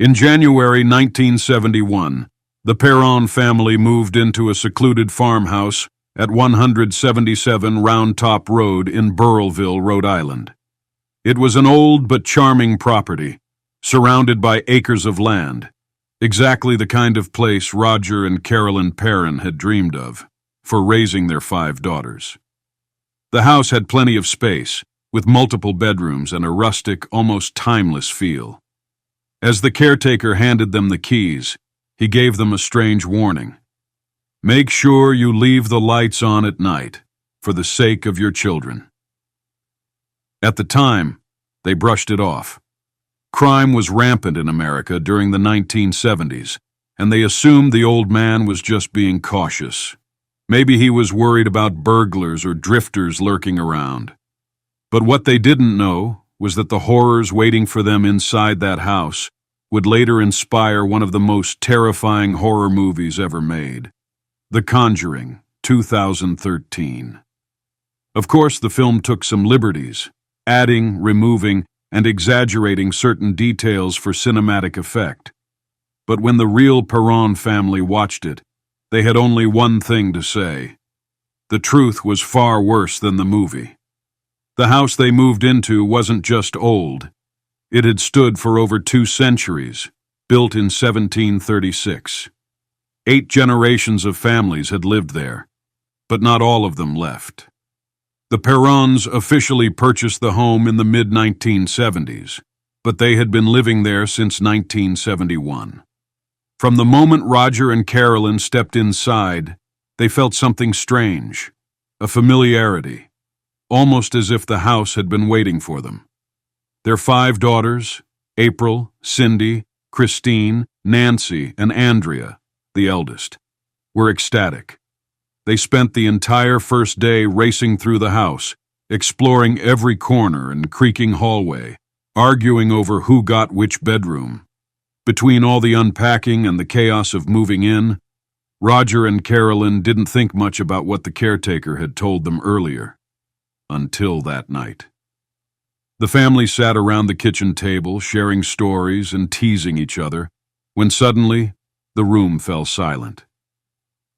In January 1971, the Perron family moved into a secluded farmhouse at 177 Round Top Road in Burrillville, Rhode Island. It was an old but charming property, surrounded by acres of land, exactly the kind of place Roger and Carolyn Perron had dreamed of for raising their 5 daughters. The house had plenty of space, with multiple bedrooms and a rustic, almost timeless feel. As the caretaker handed them the keys, he gave them a strange warning. Make sure you leave the lights on at night, for the sake of your children. At the time, they brushed it off. Crime was rampant in America during the 1970s, and they assumed the old man was just being cautious. Maybe he was worried about burglars or drifters lurking around. But what they didn't know was that the horrors waiting for them inside that house would later inspire one of the most terrifying horror movies ever made, The Conjuring, 2013. Of course, the film took some liberties, adding, removing, and exaggerating certain details for cinematic effect. But when the real Perron family watched it, they had only one thing to say. The truth was far worse than the movie. The house they moved into wasn't just old. It had stood for over 2 centuries, built in 1736. 8 generations of families had lived there, but not all of them left. The Perrons officially purchased the home in the mid-1970s, but they had been living there since 1971. From the moment Roger and Carolyn stepped inside, they felt something strange, a familiarity, almost as if the house had been waiting for them. Their 5 daughters, April, Cindy, Christine, Nancy, and Andrea, the eldest, were ecstatic. They spent the entire first day racing through the house, exploring every corner and creaking hallway, arguing over who got which bedroom. Between all the unpacking and the chaos of moving in, Roger and Carolyn didn't think much about what the caretaker had told them earlier. Until that night. The family sat around the kitchen table, sharing stories and teasing each other, when suddenly the room fell silent.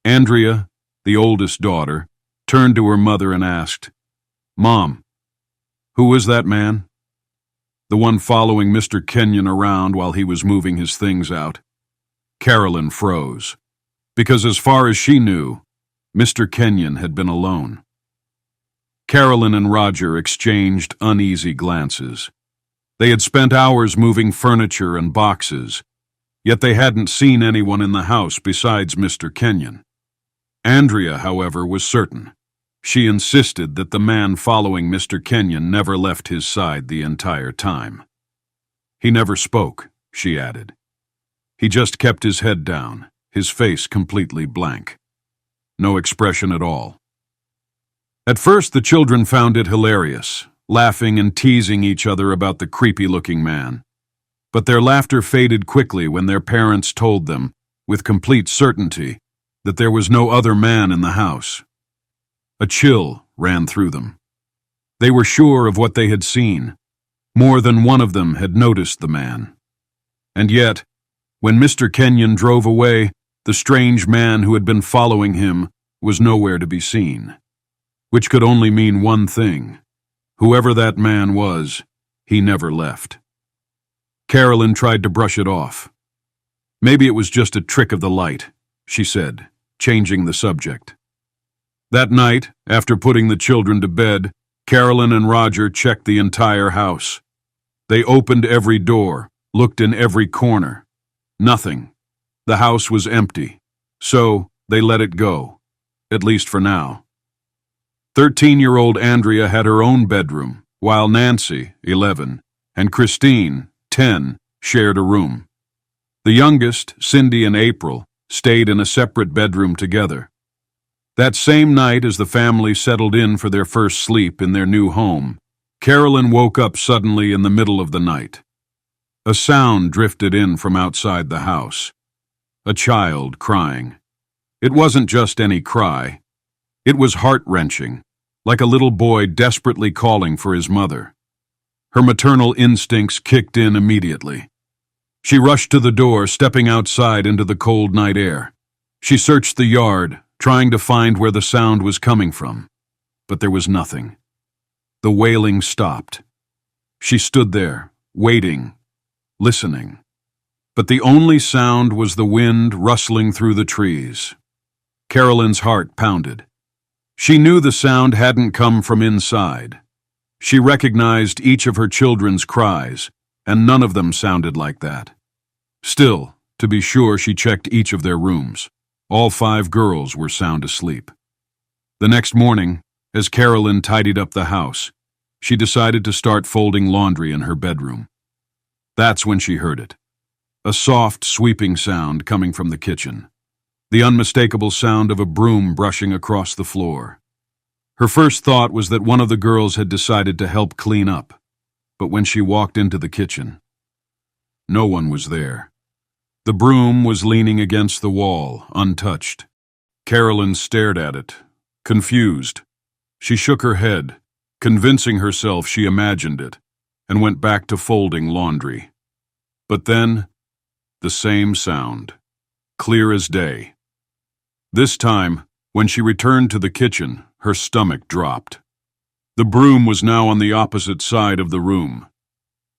Andrea, the oldest daughter, turned to her mother and asked, "Mom, who was that man?" The one following Mr. Kenyon around while he was moving his things out. Carolyn froze, because as far as she knew, Mr. Kenyon had been alone. Carolyn and Roger exchanged uneasy glances. They had spent hours moving furniture and boxes, yet they hadn't seen anyone in the house besides Mr. Kenyon. Andrea, however, was certain. She insisted that the man following Mr. Kenyon never left his side the entire time. He never spoke, she added. He just kept his head down, his face completely blank. No expression at all. At first, the children found it hilarious, laughing and teasing each other about the creepy-looking man. But their laughter faded quickly when their parents told them, with complete certainty, that there was no other man in the house. A chill ran through them. They were sure of what they had seen. More than one of them had noticed the man. And yet, when Mr. Kenyon drove away, the strange man who had been following him was nowhere to be seen. Which could only mean one thing. Whoever that man was, he never left. Carolyn tried to brush it off. Maybe it was just a trick of the light, she said, changing the subject. That night, after putting the children to bed, Carolyn and Roger checked the entire house. They opened every door, looked in every corner. Nothing. The house was empty. So, they let it go. At least for now. 13-year-old Andrea had her own bedroom, while Nancy, 11, and Christine, 10, shared a room. The youngest, Cindy and April, stayed in a separate bedroom together. That same night, as the family settled in for their first sleep in their new home, Carolyn woke up suddenly in the middle of the night. A sound drifted in from outside the house. A child crying. It wasn't just any cry. It was heart-wrenching, like a little boy desperately calling for his mother. Her maternal instincts kicked in immediately. She rushed to the door, stepping outside into the cold night air. She searched the yard, trying to find where the sound was coming from. But there was nothing. The wailing stopped. She stood there, waiting, listening. But the only sound was the wind rustling through the trees. Carolyn's heart pounded. She knew the sound hadn't come from inside. She recognized each of her children's cries, and none of them sounded like that. Still, to be sure, she checked each of their rooms. All 5 girls were sound asleep. The next morning, as Carolyn tidied up the house, she decided to start folding laundry in her bedroom. That's when she heard it. A soft, sweeping sound coming from the kitchen. The unmistakable sound of a broom brushing across the floor. Her first thought was that one of the girls had decided to help clean up, but when she walked into the kitchen, no one was there. The broom was leaning against the wall, untouched. Carolyn stared at it, confused. She shook her head, convincing herself she imagined it, and went back to folding laundry. But then, the same sound, clear as day. This time, when she returned to the kitchen, her stomach dropped. The broom was now on the opposite side of the room.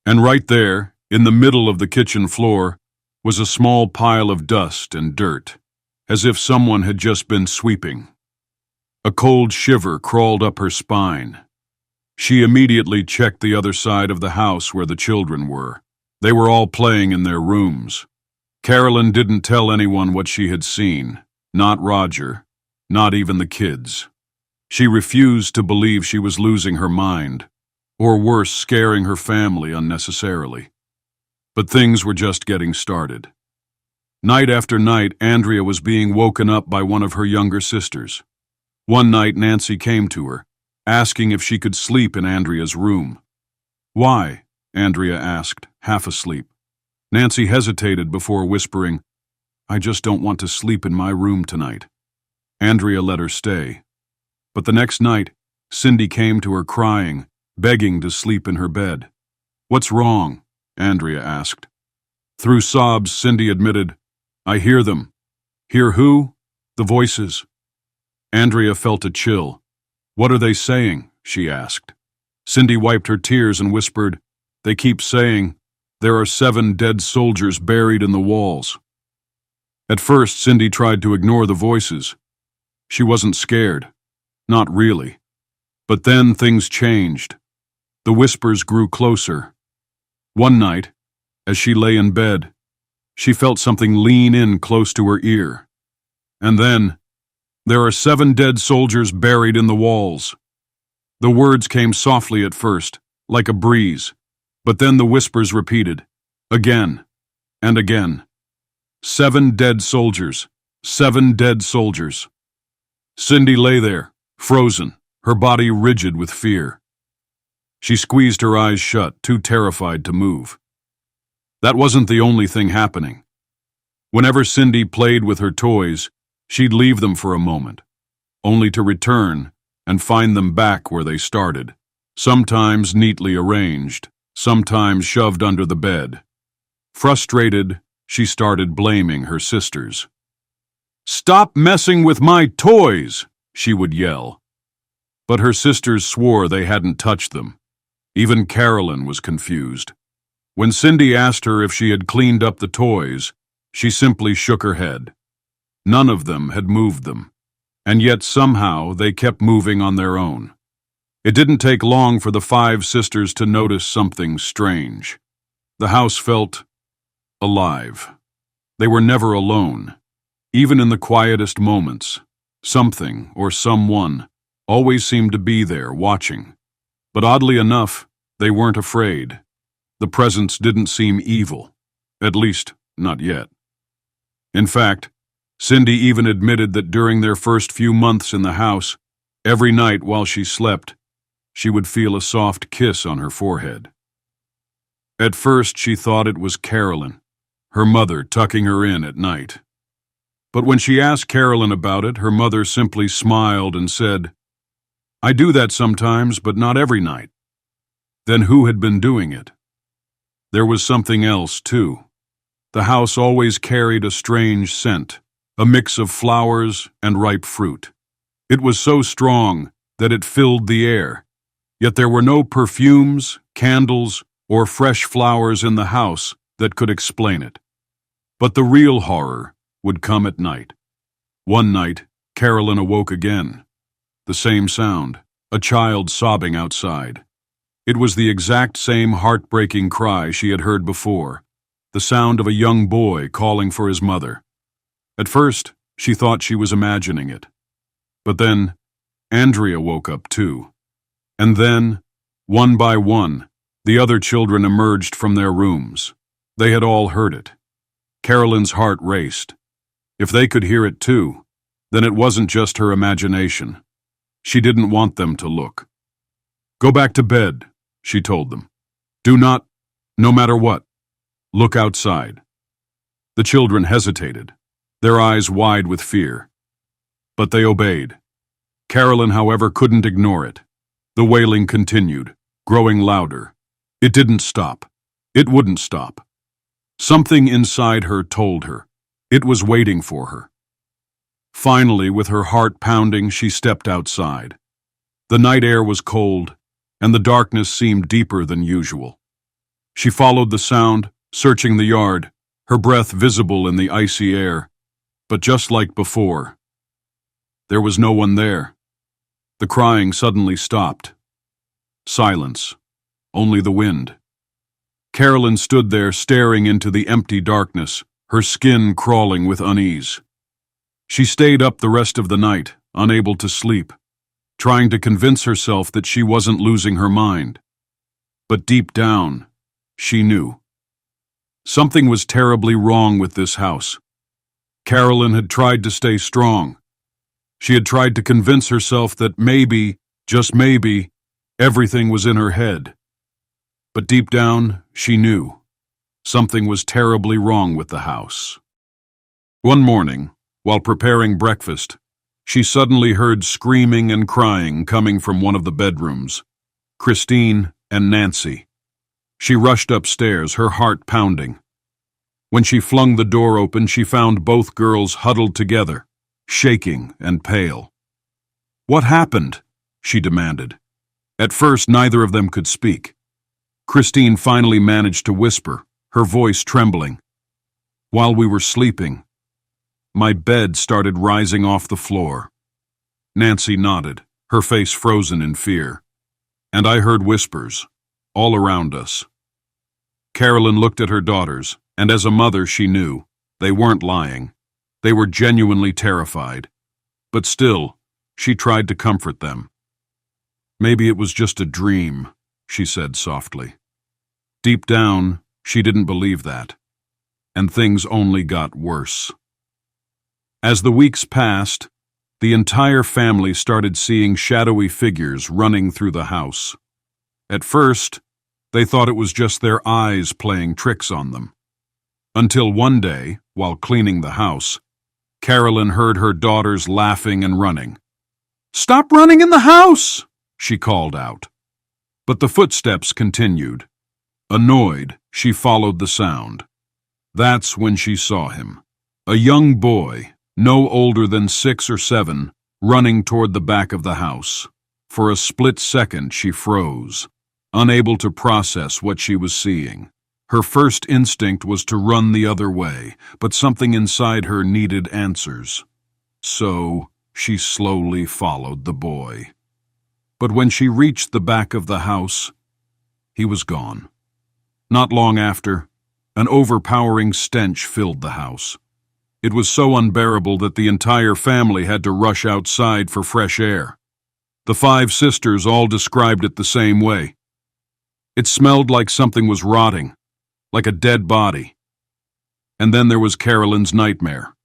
And right there, in the middle of the kitchen floor, was a small pile of dust and dirt, as if someone had just been sweeping. A cold shiver crawled up her spine. She immediately checked the other side of the house where the children were. They were all playing in their rooms. Carolyn didn't tell anyone what she had seen. Not Roger, not even the kids. She refused to believe she was losing her mind, or worse, scaring her family unnecessarily. But things were just getting started. Night after night, Andrea was being woken up by one of her younger sisters. One night, Nancy came to her, asking if she could sleep in Andrea's room. "Why?" Andrea asked, half asleep. Nancy hesitated before whispering, "I just don't want to sleep in my room tonight." Andrea let her stay. But the next night, Cindy came to her crying, begging to sleep in her bed. "What's wrong?" Andrea asked. Through sobs, Cindy admitted, "I hear them." "Hear who?" "The voices." Andrea felt a chill. "What are they saying?" she asked. Cindy wiped her tears and whispered, "They keep saying, there are 7 dead soldiers buried in the walls." At first, Cindy tried to ignore the voices. She wasn't scared. Not really. But then things changed. The whispers grew closer. One night, as she lay in bed, she felt something lean in close to her ear. And then, "There are 7 dead soldiers buried in the walls." The words came softly at first, like a breeze, but then the whispers repeated, again and again. 7 dead soldiers, 7 dead soldiers. Cindy lay there, frozen, her body rigid with fear. She squeezed her eyes shut, too terrified to move. That wasn't the only thing happening. Whenever Cindy played with her toys, she'd leave them for a moment, only to return and find them back where they started, sometimes neatly arranged, sometimes shoved under the bed. Frustrated, she started blaming her sisters. "Stop messing with my toys!" she would yell. But her sisters swore they hadn't touched them. Even Carolyn was confused. When Cindy asked her if she had cleaned up the toys, she simply shook her head. None of them had moved them, and yet somehow they kept moving on their own. It didn't take long for the 5 sisters to notice something strange. The house felt alive. They were never alone. Even in the quietest moments, something or someone always seemed to be there watching. But oddly enough, they weren't afraid. The presence didn't seem evil, at least not yet. In fact, Cindy even admitted that during their first few months in the house, every night while she slept, she would feel a soft kiss on her forehead. At first, she thought it was Carolyn, her mother tucking her in at night. But when she asked Carolyn about it, her mother simply smiled and said, "I do that sometimes, but not every night." Then who had been doing it? There was something else, too. The house always carried a strange scent, a mix of flowers and ripe fruit. It was so strong that it filled the air, yet there were no perfumes, candles, or fresh flowers in the house that could explain it. But the real horror would come at night. One night, Carolyn awoke again. The same sound, a child sobbing outside. It was the exact same heartbreaking cry she had heard before, the sound of a young boy calling for his mother. At first, she thought she was imagining it. But then, Andrea woke up too. And then, one by one, the other children emerged from their rooms. They had all heard it. Carolyn's heart raced. If they could hear it too, then it wasn't just her imagination. She didn't want them to look. "Go back to bed," she told them. "Do not, no matter what, look outside." The children hesitated, their eyes wide with fear. But they obeyed. Carolyn, however, couldn't ignore it. The wailing continued, growing louder. It didn't stop. It wouldn't stop. Something inside her told her. It was waiting for her. Finally, with her heart pounding, she stepped outside. The night air was cold, and the darkness seemed deeper than usual. She followed the sound, searching the yard, her breath visible in the icy air. But just like before, there was no one there. The crying suddenly stopped. Silence. Only the wind. Carolyn stood there staring into the empty darkness, her skin crawling with unease. She stayed up the rest of the night, unable to sleep, trying to convince herself that she wasn't losing her mind. But deep down, she knew. Something was terribly wrong with this house. Carolyn had tried to stay strong. She had tried to convince herself that maybe, just maybe, everything was in her head. But deep down, she knew. Something was terribly wrong with the house. One morning, while preparing breakfast, she suddenly heard screaming and crying coming from one of the bedrooms. Christine and Nancy. She rushed upstairs, her heart pounding. When she flung the door open, she found both girls huddled together, shaking and pale. "What happened?" she demanded. At first, neither of them could speak. Christine finally managed to whisper, her voice trembling. "While we were sleeping, my bed started rising off the floor." Nancy nodded, her face frozen in fear. "And I heard whispers, all around us." Carolyn looked at her daughters, and as a mother she knew, they weren't lying. They were genuinely terrified. But still, she tried to comfort them. "Maybe it was just a dream," she said softly. Deep down, she didn't believe that. And things only got worse. As the weeks passed, the entire family started seeing shadowy figures running through the house. At first, they thought it was just their eyes playing tricks on them. Until one day, while cleaning the house, Carolyn heard her daughters laughing and running. "Stop running in the house!" she called out. But the footsteps continued. Annoyed, she followed the sound. That's when she saw him. A young boy, no older than 6 or 7, running toward the back of the house. For a split second, she froze, unable to process what she was seeing. Her first instinct was to run the other way, but something inside her needed answers. So, she slowly followed the boy. But when she reached the back of the house, he was gone. Not long after, an overpowering stench filled the house. It was so unbearable that the entire family had to rush outside for fresh air. The 5 sisters all described it the same way. It smelled like something was rotting, like a dead body. And then there was Carolyn's nightmare.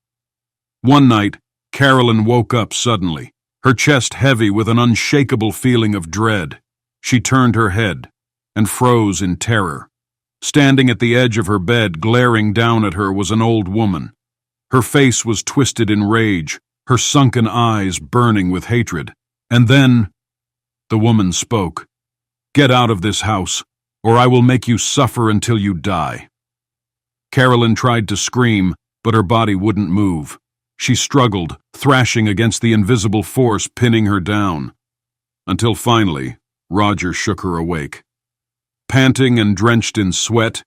One night, Carolyn woke up suddenly, her chest heavy with an unshakable feeling of dread. She turned her head and froze in terror. Standing at the edge of her bed, glaring down at her, was an old woman. Her face was twisted in rage, her sunken eyes burning with hatred. And then, the woman spoke. "Get out of this house, or I will make you suffer until you die." Carolyn tried to scream, but her body wouldn't move. She struggled, thrashing against the invisible force pinning her down. Until finally, Roger shook her awake. Panting and drenched in sweat,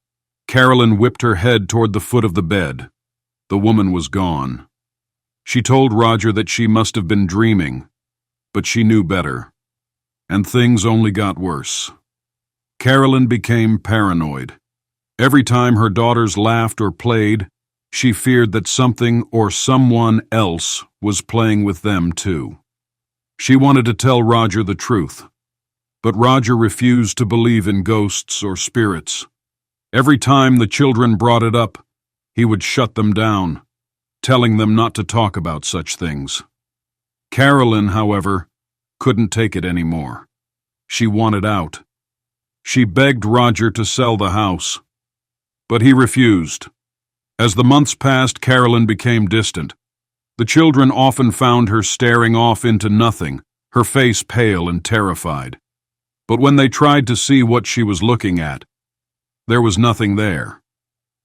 Carolyn whipped her head toward the foot of the bed. The woman was gone. She told Roger that she must have been dreaming, but she knew better. And things only got worse. Carolyn became paranoid. Every time her daughters laughed or played, she feared that something or someone else was playing with them too. She wanted to tell Roger the truth, but Roger refused to believe in ghosts or spirits. Every time the children brought it up, he would shut them down, telling them not to talk about such things. Carolyn, however, couldn't take it anymore. She wanted out. She begged Roger to sell the house, but he refused. As the months passed, Carolyn became distant. The children often found her staring off into nothing, her face pale and terrified. But when they tried to see what she was looking at, there was nothing there.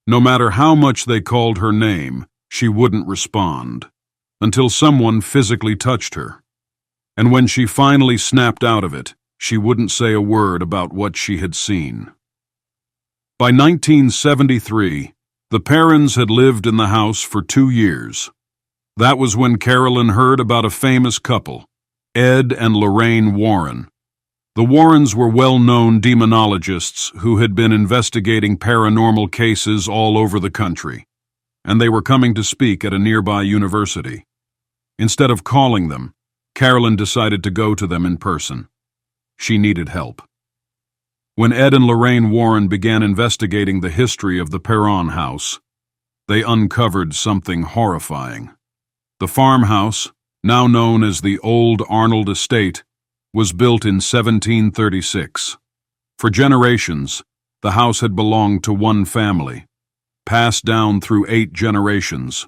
No matter how much they called her name, she wouldn't respond, until someone physically touched her. And when she finally snapped out of it, she wouldn't say a word about what she had seen. By 1973, the Perrons had lived in the house for 2 years. That was when Carolyn heard about a famous couple, Ed and Lorraine Warren. The Warrens were well-known demonologists who had been investigating paranormal cases all over the country, and they were coming to speak at a nearby university. Instead of calling them, Carolyn decided to go to them in person. She needed help. When Ed and Lorraine Warren began investigating the history of the Perron house, they uncovered something horrifying. The farmhouse, now known as the Old Arnold Estate, was built in 1736. For generations, the house had belonged to one family, passed down through 8 generations,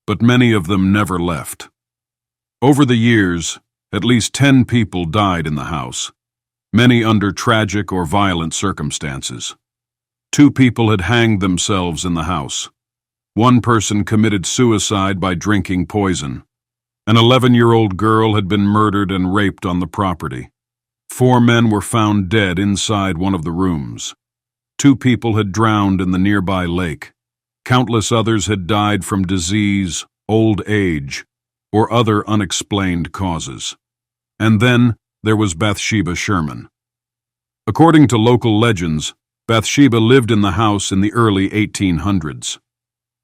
but many of them never left. Over the years, at least 10 people died in the house, many under tragic or violent circumstances. 2 people had hanged themselves in the house. 1 person committed suicide by drinking poison. An 11-year-old girl had been murdered and raped on the property. 4 men were found dead inside one of the rooms. 2 people had drowned in the nearby lake. Countless others had died from disease, old age, or other unexplained causes. And then there was Bathsheba Sherman. According to local legends, Bathsheba lived in the house in the early 1800s.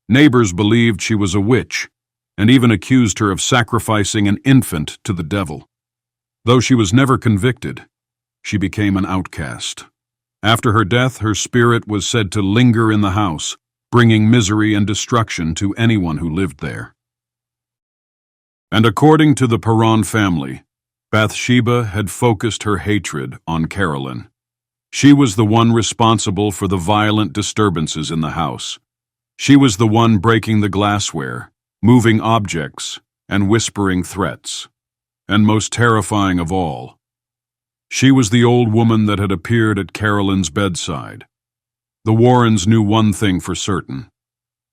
Neighbors believed she was a witch, and even accused her of sacrificing an infant to the devil. Though she was never convicted, she became an outcast. After her death, her spirit was said to linger in the house, bringing misery and destruction to anyone who lived there. And according to the Perron family, Bathsheba had focused her hatred on Carolyn. She was the one responsible for the violent disturbances in the house. She was the one breaking the glassware, moving objects, and whispering threats. And most terrifying of all, she was the old woman that had appeared at Carolyn's bedside. The Warrens knew one thing for certain.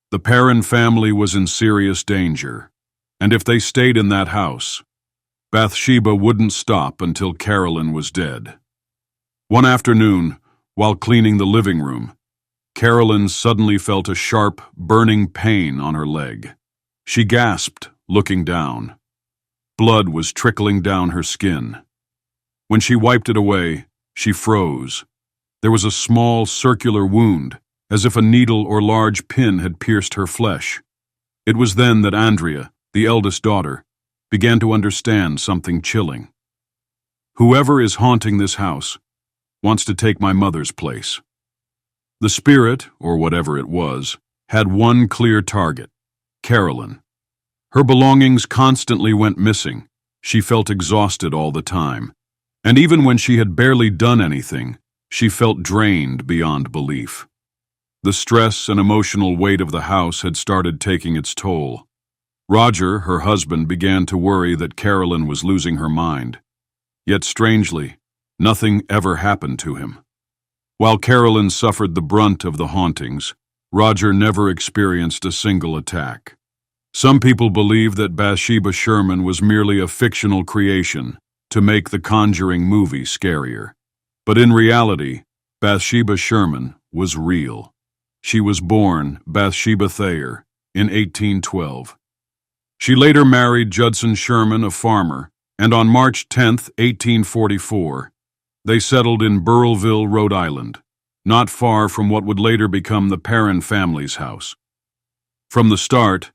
The Perron family was in serious danger, and if they stayed in that house, Bathsheba wouldn't stop until Carolyn was dead. One afternoon, while cleaning the living room, Carolyn suddenly felt a sharp, burning pain on her leg. She gasped, looking down. Blood was trickling down her skin. When she wiped it away, she froze. There was a small, circular wound, as if a needle or large pin had pierced her flesh. It was then that Andrea, the eldest daughter, began to understand something chilling. Whoever is haunting this house wants to take my mother's place. The spirit, or whatever it was, had one clear target: Carolyn. Her belongings constantly went missing. She felt exhausted all the time. And even when she had barely done anything, she felt drained beyond belief. The stress and emotional weight of the house had started taking its toll. Roger, her husband, began to worry that Carolyn was losing her mind. Yet strangely, nothing ever happened to him. While Carolyn suffered the brunt of the hauntings, Roger never experienced a single attack. Some people believe that Bathsheba Sherman was merely a fictional creation to make the Conjuring movie scarier. But in reality, Bathsheba Sherman was real. She was born Bathsheba Thayer in 1812. She later married Judson Sherman, a farmer, and on March 10, 1844, they settled in Burrillville, Rhode Island, not far from what would later become the Perron family's house. From the start,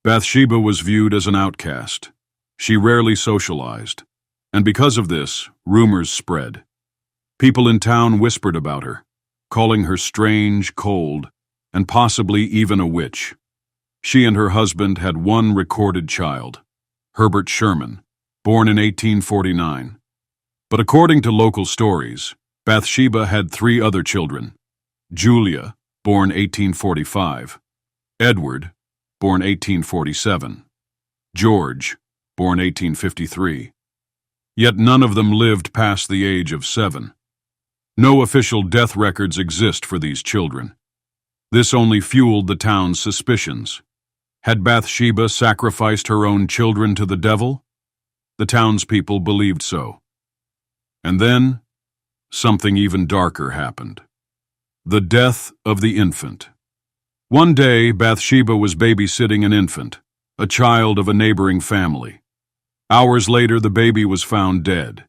Bathsheba was viewed as an outcast. She rarely socialized, and because of this, rumors spread. People in town whispered about her, calling her strange, cold, and possibly even a witch. She and her husband had one recorded child, Herbert Sherman, born in 1849. But according to local stories, Bathsheba had 3 other children: Julia, born 1845, Edward, born 1847, George, born 1853. Yet none of them lived past the age of 7. No official death records exist for these children. This only fueled the town's suspicions. Had Bathsheba sacrificed her own children to the devil? The townspeople believed so. And then, something even darker happened. The death of the infant. One day, Bathsheba was babysitting an infant, a child of a neighboring family. Hours later, the baby was found dead.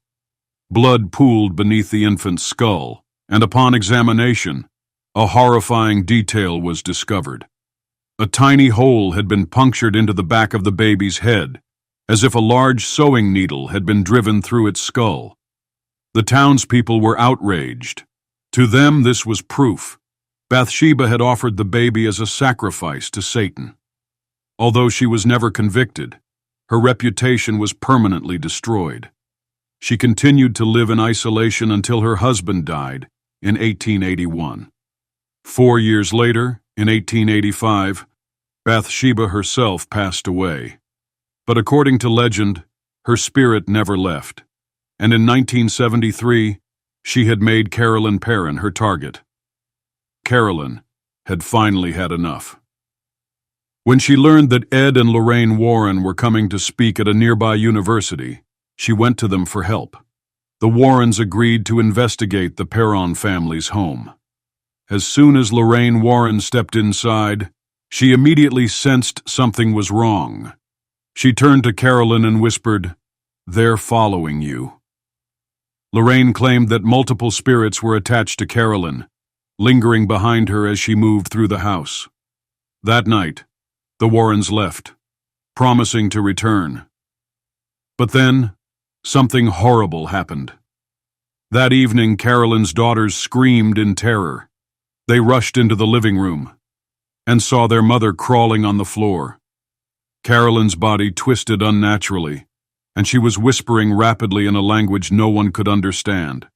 Blood pooled beneath the infant's skull, and upon examination, a horrifying detail was discovered. A tiny hole had been punctured into the back of the baby's head, as if a large sewing needle had been driven through its skull. The townspeople were outraged. To them, this was proof. Bathsheba had offered the baby as a sacrifice to Satan. Although she was never convicted, her reputation was permanently destroyed. She continued to live in isolation until her husband died in 1881. 4 years later, in 1885, Bathsheba herself passed away. But according to legend, her spirit never left, and in 1973, she had made Carolyn Perron her target. Carolyn had finally had enough. When she learned that Ed and Lorraine Warren were coming to speak at a nearby university, she went to them for help. The Warrens agreed to investigate the Perron family's home. As soon as Lorraine Warren stepped inside, she immediately sensed something was wrong. She turned to Carolyn and whispered, "They're following you." Lorraine claimed that multiple spirits were attached to Carolyn, lingering behind her as she moved through the house. That night, the Warrens left, promising to return. But then, something horrible happened. That evening, Carolyn's daughters screamed in terror. They rushed into the living room and saw their mother crawling on the floor. Carolyn's body twisted unnaturally, and she was whispering rapidly in a language no one could understand.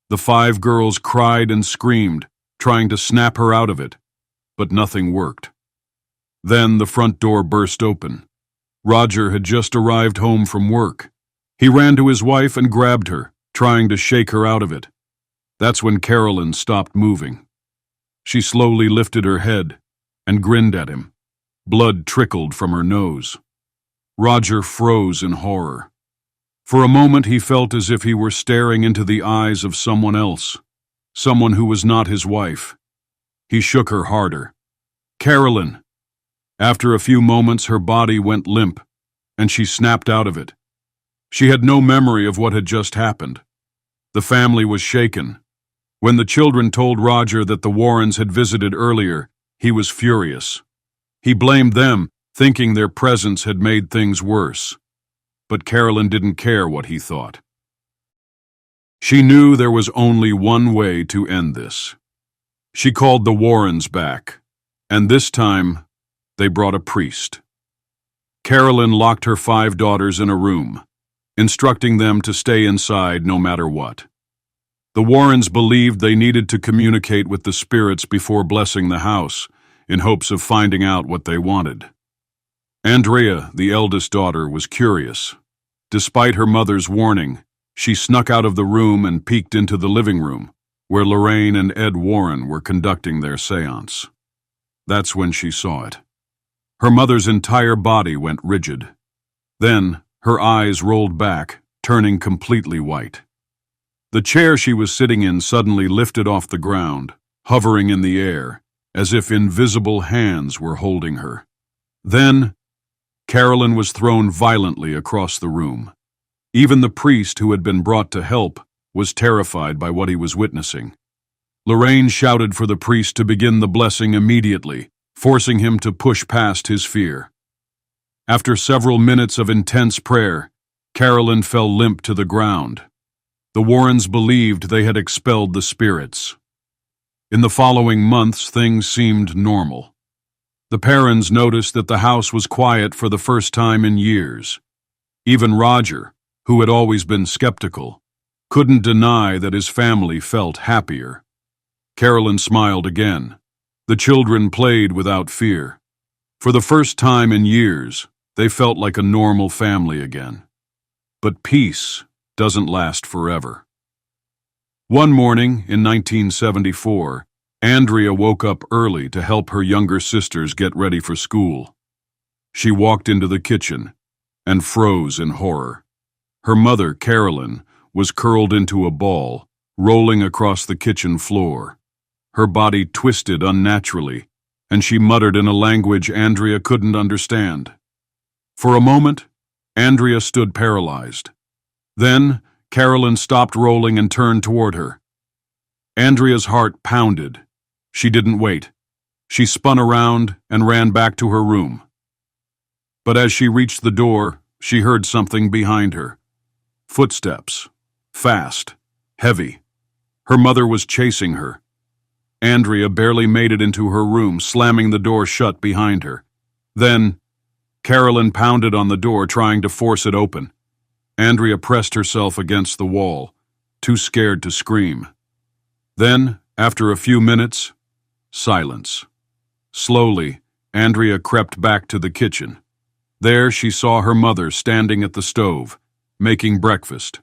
The 5 girls cried and screamed, trying to snap her out of it, but nothing worked. Then the front door burst open. Roger had just arrived home from work. He ran to his wife and grabbed her, trying to shake her out of it. That's when Carolyn stopped moving. She slowly lifted her head and grinned at him. Blood trickled from her nose. Roger froze in horror. For a moment he felt as if he were staring into the eyes of someone else, someone who was not his wife. He shook her harder. "Carolyn!" After a few moments, her body went limp, and she snapped out of it. She had no memory of what had just happened. The family was shaken. When the children told Roger that the Warrens had visited earlier, he was furious. He blamed them, thinking their presence had made things worse. But Carolyn didn't care what he thought. She knew there was only one way to end this. She called the Warrens back, and this time, they brought a priest. Carolyn locked her 5 daughters in a room, instructing them to stay inside no matter what. The Warrens believed they needed to communicate with the spirits before blessing the house, in hopes of finding out what they wanted. Andrea, the eldest daughter, was curious. Despite her mother's warning, she snuck out of the room and peeked into the living room, where Lorraine and Ed Warren were conducting their seance. That's when she saw it. Her mother's entire body went rigid. Then, her eyes rolled back, turning completely white. The chair she was sitting in suddenly lifted off the ground, hovering in the air, as if invisible hands were holding her. Then, Carolyn was thrown violently across the room. Even the priest who had been brought to help was terrified by what he was witnessing. Lorraine shouted for the priest to begin the blessing immediately, forcing him to push past his fear. After several minutes of intense prayer, Carolyn fell limp to the ground. The Warrens believed they had expelled the spirits. In the following months, things seemed normal. The Perrons noticed that the house was quiet for the first time in years. Even Roger, who had always been skeptical, couldn't deny that his family felt happier. Carolyn smiled again. The children played without fear. For the first time in years, they felt like a normal family again. But peace doesn't last forever. One morning in 1974, Andrea woke up early to help her younger sisters get ready for school. She walked into the kitchen and froze in horror. Her mother, Carolyn, was curled into a ball, rolling across the kitchen floor. Her body twisted unnaturally, and she muttered in a language Andrea couldn't understand. For a moment, Andrea stood paralyzed. Then, Carolyn stopped rolling and turned toward her. Andrea's heart pounded. She didn't wait. She spun around and ran back to her room. But as she reached the door, she heard something behind her. Footsteps. Fast. Heavy. Her mother was chasing her. Andrea barely made it into her room, slamming the door shut behind her. Then, Carolyn pounded on the door, trying to force it open. Andrea pressed herself against the wall, too scared to scream. Then, after a few minutes, silence. Slowly, Andrea crept back to the kitchen. There she saw her mother standing at the stove, making breakfast.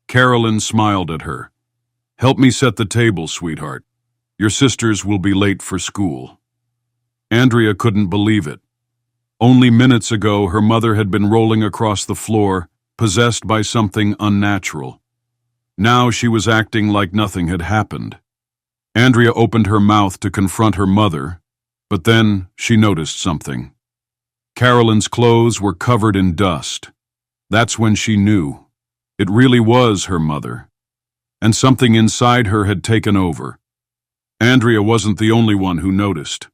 Carolyn smiled at her. "Help me set the table, sweetheart. Your sisters will be late for school." Andrea couldn't believe it. Only minutes ago, her mother had been rolling across the floor, possessed by something unnatural. Now she was acting like nothing had happened. Andrea opened her mouth to confront her mother, but then she noticed something. Carolyn's clothes were covered in dust. That's when she knew. It really was her mother. And something inside her had taken over. Andrea wasn't the only one who noticed.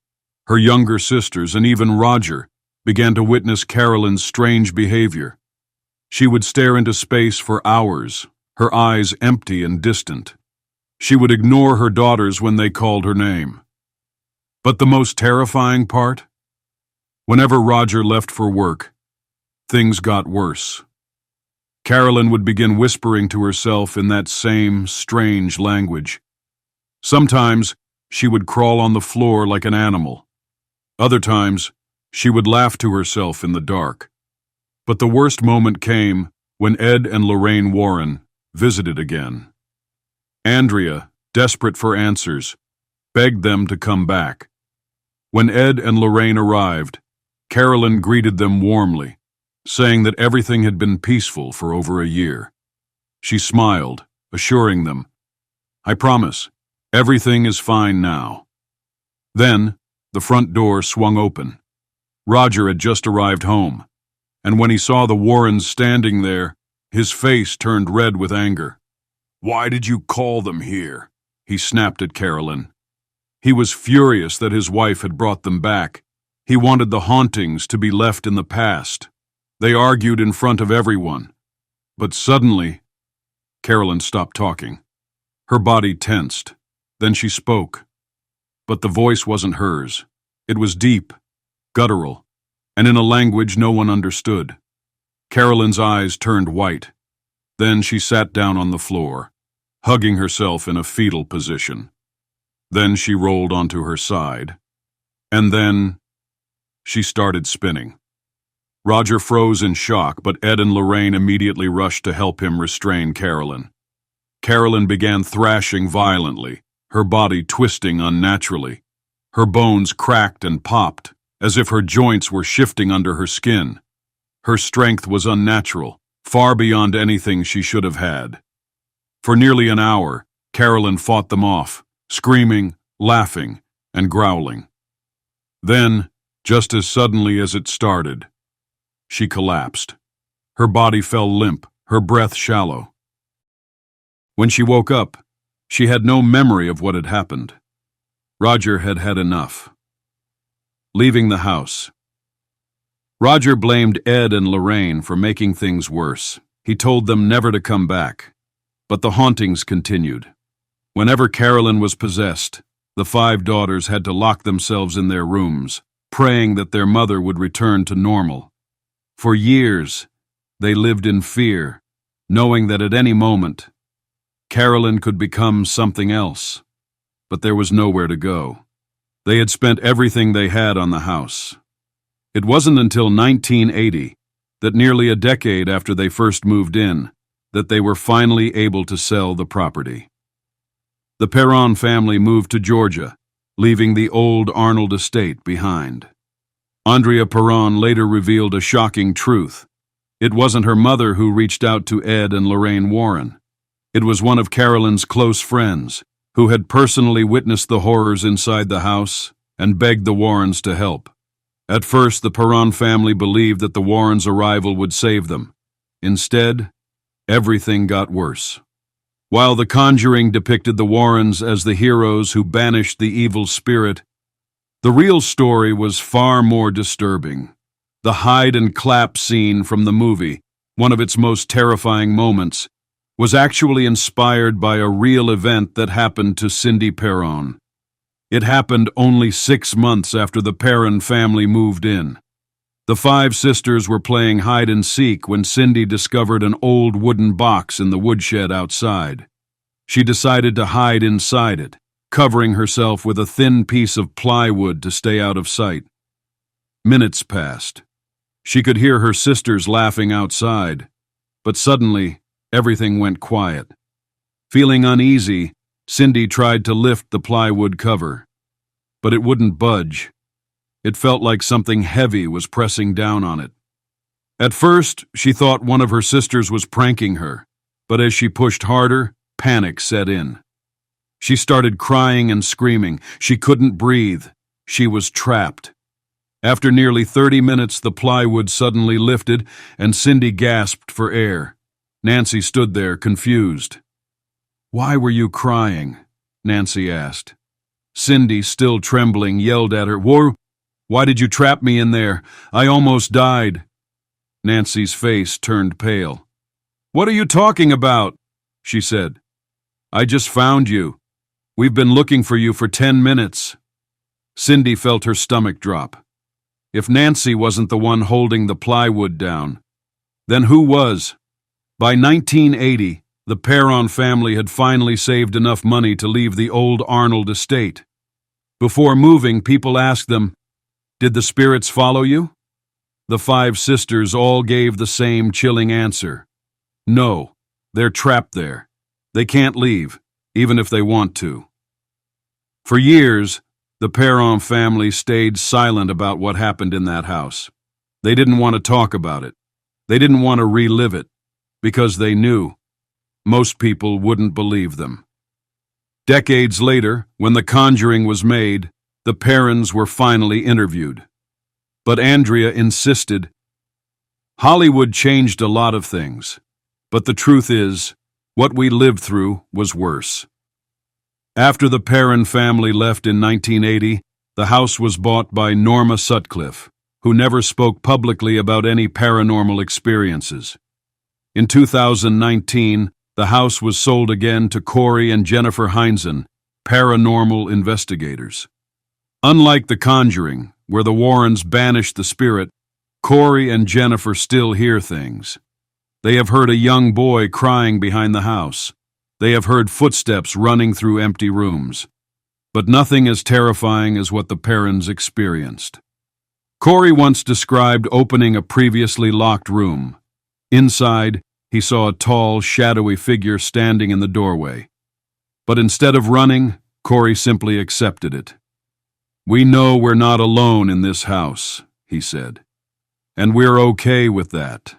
Her younger sisters and even Roger began to witness Carolyn's strange behavior. She would stare into space for hours, her eyes empty and distant. She would ignore her daughters when they called her name. But the most terrifying part? Whenever Roger left for work, things got worse. Carolyn would begin whispering to herself in that same strange language. Sometimes, she would crawl on the floor like an animal. Other times, she would laugh to herself in the dark. But the worst moment came when Ed and Lorraine Warren visited again. Andrea, desperate for answers, begged them to come back. When Ed and Lorraine arrived, Carolyn greeted them warmly, saying that everything had been peaceful for over a year. She smiled, assuring them, "I promise, everything is fine now." Then, the front door swung open. Roger had just arrived home, and when he saw the Warrens standing there, his face turned red with anger. "Why did you call them here?" he snapped at Carolyn. He was furious that his wife had brought them back. He wanted the hauntings to be left in the past. They argued in front of everyone. But suddenly, Carolyn stopped talking. Her body tensed. Then she spoke. But the voice wasn't hers. It was deep, guttural, and in a language no one understood. Carolyn's eyes turned white. Then she sat down on the floor, hugging herself in a fetal position. Then she rolled onto her side. And then she started spinning. Roger froze in shock, but Ed and Lorraine immediately rushed to help him restrain Carolyn. Carolyn began thrashing violently, her body twisting unnaturally. Her bones cracked and popped, as if her joints were shifting under her skin. Her strength was unnatural, far beyond anything she should have had. For nearly an hour, Carolyn fought them off, screaming, laughing, and growling. Then, just as suddenly as it started, she collapsed. Her body fell limp, her breath shallow. When she woke up, she had no memory of what had happened. Roger had had enough. Leaving the house. Roger blamed Ed and Lorraine for making things worse. He told them never to come back. But the hauntings continued. Whenever Carolyn was possessed, the 5 daughters had to lock themselves in their rooms, praying that their mother would return to normal. For years, they lived in fear, knowing that at any moment, Carolyn could become something else. But there was nowhere to go. They had spent everything they had on the house. It wasn't until 1980, that nearly a decade after they first moved in, that they were finally able to sell the property. The Perron family moved to Georgia, leaving the Old Arnold Estate behind. Andrea Perron later revealed a shocking truth. It wasn't her mother who reached out to Ed and Lorraine Warren. It was one of Carolyn's close friends, who had personally witnessed the horrors inside the house and begged the Warrens to help. At first, the Perron family believed that the Warrens' arrival would save them. Instead, everything got worse. While The Conjuring depicted the Warrens as the heroes who banished the evil spirit, the real story was far more disturbing. The hide and clap scene from the movie, one of its most terrifying moments, was actually inspired by a real event that happened to Cindy Perron. It happened only 6 months after the Perron family moved in. The 5 sisters were playing hide-and-seek when Cindy discovered an old wooden box in the woodshed outside. She decided to hide inside it, covering herself with a thin piece of plywood to stay out of sight. Minutes passed. She could hear her sisters laughing outside, but suddenly everything went quiet. Feeling uneasy, Cindy tried to lift the plywood cover, but it wouldn't budge. It felt like something heavy was pressing down on it. At first, she thought one of her sisters was pranking her, but as she pushed harder, panic set in. She started crying and screaming. She couldn't breathe. She was trapped. After nearly 30 minutes, the plywood suddenly lifted, and Cindy gasped for air. Nancy stood there, confused. "Why were you crying?" Nancy asked. Cindy, still trembling, yelled at her, "Why did you trap me in there? I almost died." Nancy's face turned pale. "What are you talking about?" she said. "I just found you. We've been looking for you for 10 minutes. Cindy felt her stomach drop. If Nancy wasn't the one holding the plywood down, then who was? By 1980, the Perron family had finally saved enough money to leave the Old Arnold Estate. Before moving, people asked them, "Did the spirits follow you?" The 5 sisters all gave the same chilling answer. No, they're trapped there. They can't leave, even if they want to. For years, the Perron family stayed silent about what happened in that house. They didn't want to talk about it. They didn't want to relive it, because they knew most people wouldn't believe them. Decades later, when The Conjuring was made, the Perrons were finally interviewed. But Andrea insisted, "Hollywood changed a lot of things, but the truth is, what we lived through was worse." After the Perron family left in 1980, the house was bought by Norma Sutcliffe, who never spoke publicly about any paranormal experiences. In 2019, the house was sold again to Corey and Jennifer Heinzen, paranormal investigators. Unlike The Conjuring, where the Warrens banished the spirit, Corey and Jennifer still hear things. They have heard a young boy crying behind the house. They have heard footsteps running through empty rooms. But nothing as terrifying as what the Perrons experienced. Corey once described opening a previously locked room. Inside, he saw a tall, shadowy figure standing in the doorway. But instead of running, Corey simply accepted it. "We know we're not alone in this house," he said, "and we're okay with that."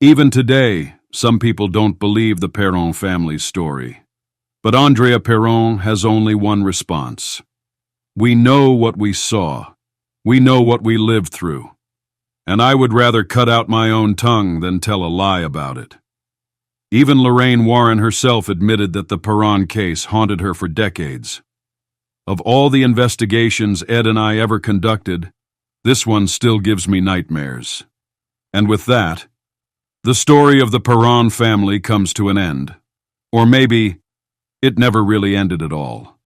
Even today, some people don't believe the Perron family's story. But Andrea Perron has only one response. We know what we saw. We know what we lived through. And I would rather cut out my own tongue than tell a lie about it. Even Lorraine Warren herself admitted that the Perron case haunted her for decades. Of all the investigations Ed and I ever conducted, this one still gives me nightmares. And with that, the story of the Perron family comes to an end. Or maybe it never really ended at all.